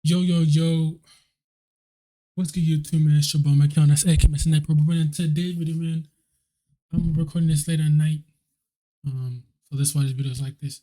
Yo, what's good YouTube, man? It's your boy Mickal, that's AK Sniper. We're in today's video, man. I'm recording this late at night. So that's why this video is like this.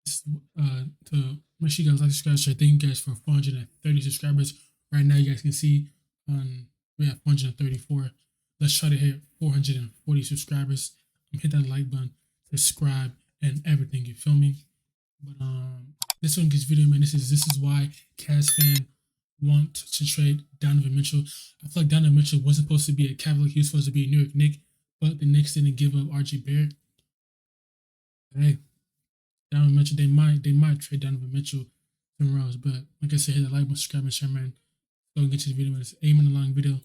To make sure you guys like, subscribe, share. Thank you guys for 430 subscribers. Right now, you guys can see we have 434. Let's try to hit 440 subscribers. Hit that like button, subscribe, and everything. You feel me? But this one gets video, man. This is why Cavs fan want to trade Donovan Mitchell. I feel like Donovan Mitchell wasn't supposed to be a Cavalier. He was supposed to be a New York Knick, but the Knicks didn't give up RJ Barrett. Hey, Donovan Mitchell, they might trade Donovan Mitchell somewhere else. But like I said, hit the like button, subscribe, and share, man. Go and get to the video, man. It's 8-minute long video.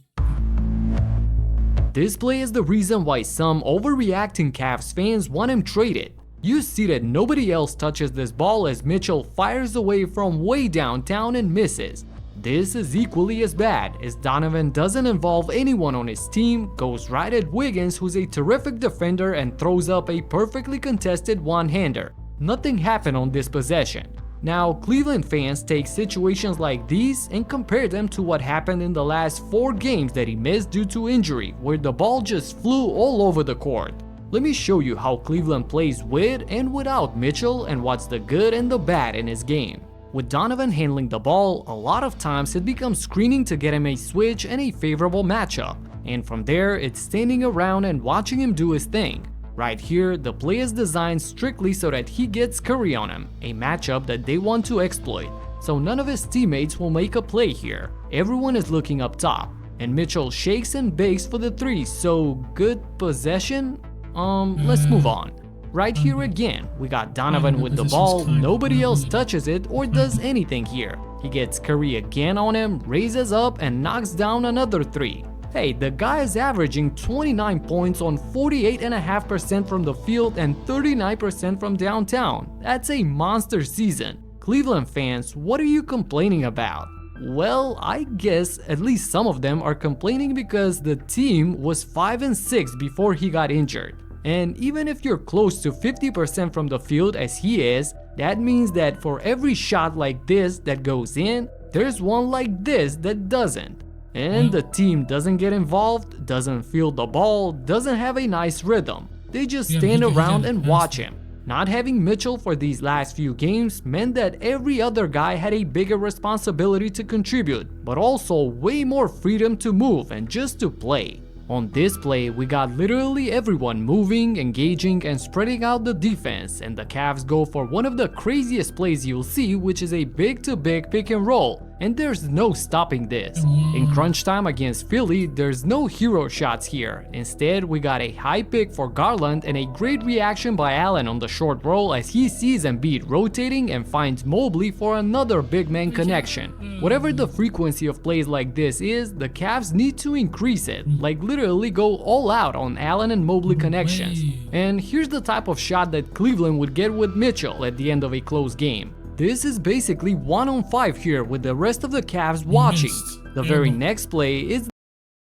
This play is the reason why some overreacting Cavs fans want him traded. You see that nobody else touches this ball as Mitchell fires away from way downtown and misses. This is equally as bad as Donovan doesn't involve anyone on his team, goes right at Wiggins, who's a terrific defender, and throws up a perfectly contested one-hander. Nothing happened on this possession. Now, Cleveland fans take situations like these and compare them to what happened in the last 4 games that he missed due to injury, where the ball just flew all over the court. Let me show you how Cleveland plays with and without Mitchell and what's the good and the bad in his game. With Donovan handling the ball, a lot of times it becomes screening to get him a switch and a favorable matchup, and from there it's standing around and watching him do his thing. Right here, the play is designed strictly so that he gets Curry on him, a matchup that they want to exploit. So none of his teammates will make a play here. Everyone is looking up top, and Mitchell shakes and bakes for the 3, so good possession? Let's move on. Right here again, we got Donovan with the ball, nobody else touches it or does anything here. He gets Curry again on him, raises up and knocks down another 3. Hey, the guy is averaging 29 points on 48.5% from the field and 39% from downtown. That's a monster season. Cleveland fans, what are you complaining about? Well, I guess at least some of them are complaining because the team was 5-6 before he got injured. And even if you're close to 50% from the field as he is, that means that for every shot like this that goes in, there's one like this that doesn't. And the team doesn't get involved, doesn't field the ball, doesn't have a nice rhythm. They just stand around and watch him. Not having Mitchell for these last few games meant that every other guy had a bigger responsibility to contribute, but also way more freedom to move and just to play. On this play, we got literally everyone moving, engaging, and spreading out the defense, and the Cavs go for one of the craziest plays you'll see, which is a big-to-big pick and roll, and there's no stopping this. In crunch time against Philly, there's no hero shots here. Instead, we got a high pick for Garland and a great reaction by Allen on the short roll as he sees Embiid rotating and finds Mobley for another big man connection. Whatever the frequency of plays like this is, the Cavs need to increase it, like literally go all out on Allen and Mobley connections. And here's the type of shot that Cleveland would get with Mitchell at the end of a close game. This is basically 1-on-5 here with the rest of the Cavs watching. The very next play is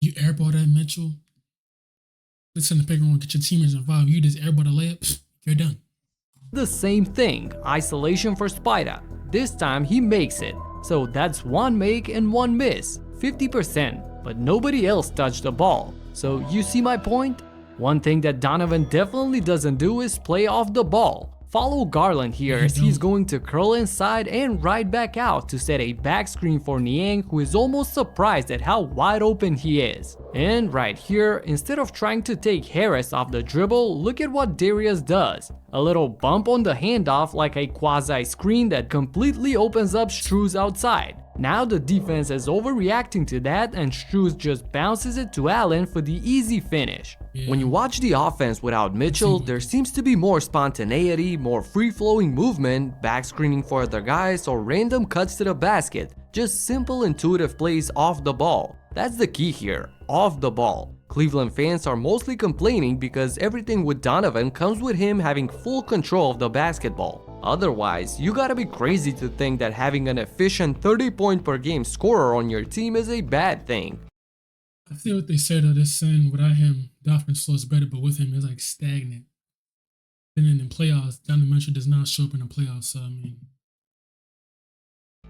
you airball that Mitchell. Listen to pick and roll, get your teammates involved. You just airball the layup, you're done. the same thing, isolation for Spida. This time he makes it. So that's 1 make and 1 miss, 50%, but nobody else touched the ball. So you see my point? One thing that Donovan definitely doesn't do is play off the ball. Follow Garland here as he's going to curl inside and right back out to set a back screen for Niang, who is almost surprised at how wide open he is. And right here, instead of trying to take Harris off the dribble, look at what Darius does. A little bump on the handoff like a quasi screen that completely opens up Strus outside. Now the defense is overreacting to that and Strus just bounces it to Allen for the easy finish. When you watch the offense without Mitchell, there seems to be more spontaneity, more free-flowing movement, back screening for other guys, or random cuts to the basket. Just simple intuitive plays off the ball. That's the key here, off the ball. Cleveland fans are mostly complaining because everything with Donovan comes with him having full control of the basketball. Otherwise, you gotta be crazy to think that having an efficient 30-point per game scorer on your team is a bad thing. I feel what they said though, this saying without him, the offense flows better, but with him, it's like stagnant. Then in the playoffs, Donovan Mitchell does not show up in the playoffs, so I mean,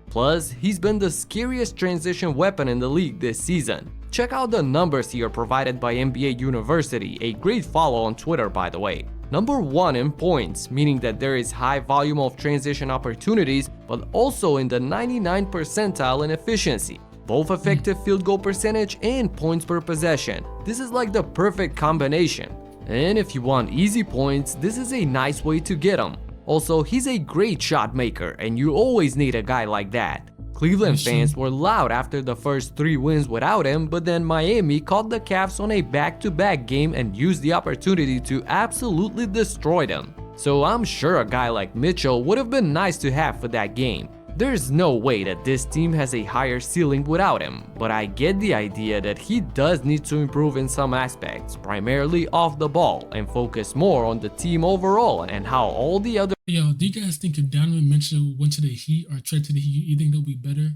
Plus, he's been the scariest transition weapon in the league this season. Check out the numbers here provided by NBA University, a great follow on Twitter by the way. Number 1 in points, meaning that there is high volume of transition opportunities, but also in the 99th percentile in efficiency, both effective field goal percentage and points per possession. This is like the perfect combination. And if you want easy points, this is a nice way to get them. Also, he's a great shot maker, and you always need a guy like that. Cleveland fans were loud after the first 3 wins without him, but then Miami caught the Cavs on a back-to-back game and used the opportunity to absolutely destroy them. So I'm sure a guy like Mickal would have been nice to have for that game. There's no way that this team has a higher ceiling without him, but I get the idea that he does need to improve in some aspects, primarily off the ball, and focus more on the team overall and how all the other Yo, do you guys think if Donovan Mitchell went to the Heat or traded to the Heat, you think they'll be better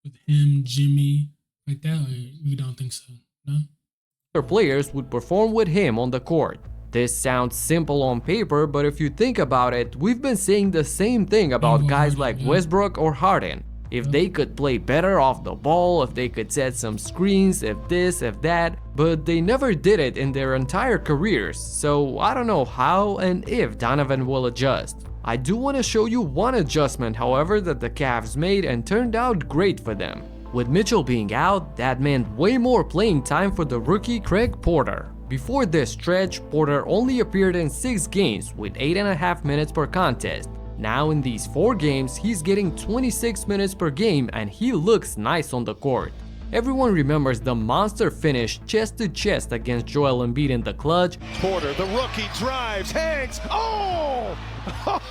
with him, Jimmy, like that, or you don't think so? No? players would perform with him on the court? This sounds simple on paper, but if you think about it, we've been saying the same thing about guys like Westbrook or Harden. If they could play better off the ball, if they could set some screens, if this, if that, but they never did it in their entire careers, so I don't know how and if Donovan will adjust. I do want to show you one adjustment, however, that the Cavs made and turned out great for them. With Mitchell being out, that meant way more playing time for the rookie Craig Porter. Before this stretch, Porter only appeared in 6 games with 8.5 minutes per contest. Now in these 4 games, he's getting 26 minutes per game and he looks nice on the court. Everyone remembers the monster finish chest to chest against Joel Embiid in the clutch. Porter, the rookie, drives, hangs, oh!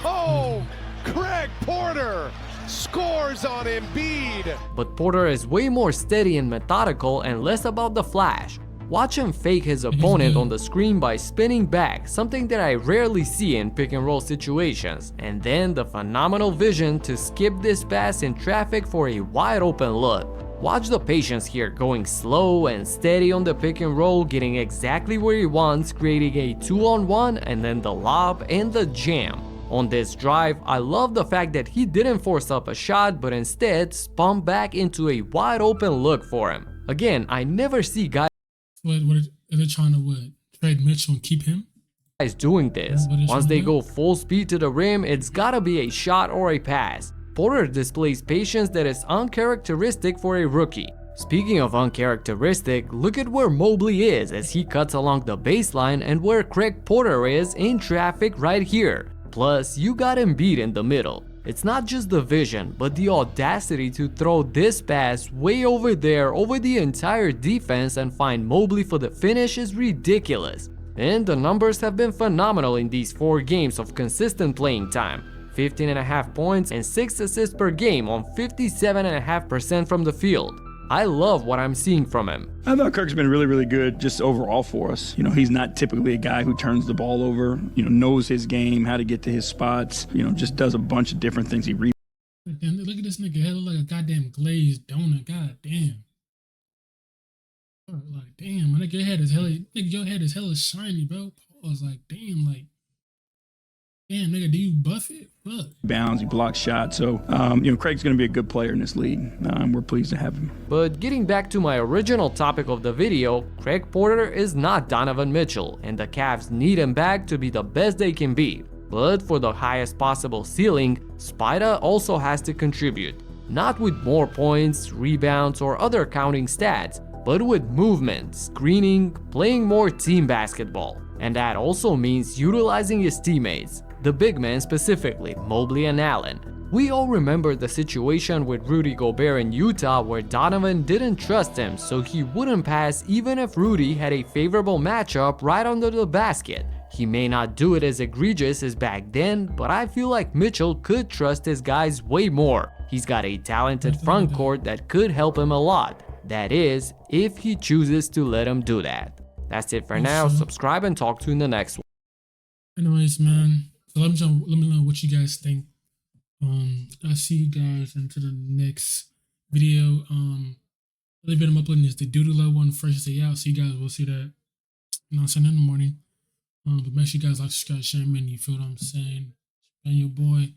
Oh! Craig Porter scores on Embiid! But Porter is way more steady and methodical and less about the flash. Watch him fake his opponent on the screen by spinning back, something that I rarely see in pick and roll situations, and then the phenomenal vision to skip this pass in traffic for a wide open look. Watch the patience here, going slow and steady on the pick and roll, getting exactly where he wants, creating a 2-on-1 and then the lob and the jam. On this drive, I love the fact that he didn't force up a shot but instead spun back into a wide open look for him. Again, I never see guys What are they trying to trade Mitchell and keep him? doing this. Once they go full speed to the rim, it's gotta be a shot or a pass. Porter displays patience that is uncharacteristic for a rookie. Speaking of uncharacteristic, look at where Mobley is as he cuts along the baseline and where Craig Porter is in traffic right here. Plus, you got Embiid in the middle. It's not just the vision, but the audacity to throw this pass way over there over the entire defense and find Mobley for the finish is ridiculous. And the numbers have been phenomenal in these 4 games of consistent playing time. 15.5 points and 6 assists per game on 57.5% from the field. I love what I'm seeing from him. I thought Kirk's been really, really good just overall for us. You know, he's not typically a guy who turns the ball over, you know, knows his game, how to get to his spots, you know, just does a bunch of different things. He Look at this nigga head look like a goddamn glazed donut. God damn. Like, damn, nigga, your head is hella shiny, bro. I was like, damn, nigga, do you buff it? Fuck. Bounds, he blocks shots. So, you know, Craig's going to be a good player in this league. We're pleased to have him. But getting back to my original topic of the video, Craig Porter is not Donovan Mitchell, and the Cavs need him back to be the best they can be. But for the highest possible ceiling, Spida also has to contribute. Not with more points, rebounds, or other counting stats, but with movement, screening, playing more team basketball. And that also means utilizing his teammates, the big men specifically, Mobley and Allen. We all remember the situation with Rudy Gobert in Utah where Donovan didn't trust him, so he wouldn't pass even if Rudy had a favorable matchup right under the basket. He may not do it as egregious as back then, but I feel like Mitchell could trust his guys way more. He's got a talented front court that could help him a lot. That is, if he chooses to let him do that. That's it for now. Subscribe and talk to you in the next one. Anyways, man. So let me know what you guys think. I'll see you guys into the next video. The video I'm uploading is the Doodle one first day out. So you guys will see that. You know what I'm saying, in the morning. But make sure you guys like, subscribe, share, man. You feel what I'm saying? And your boy.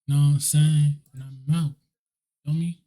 You know what I'm saying? And I'm out. Feel me?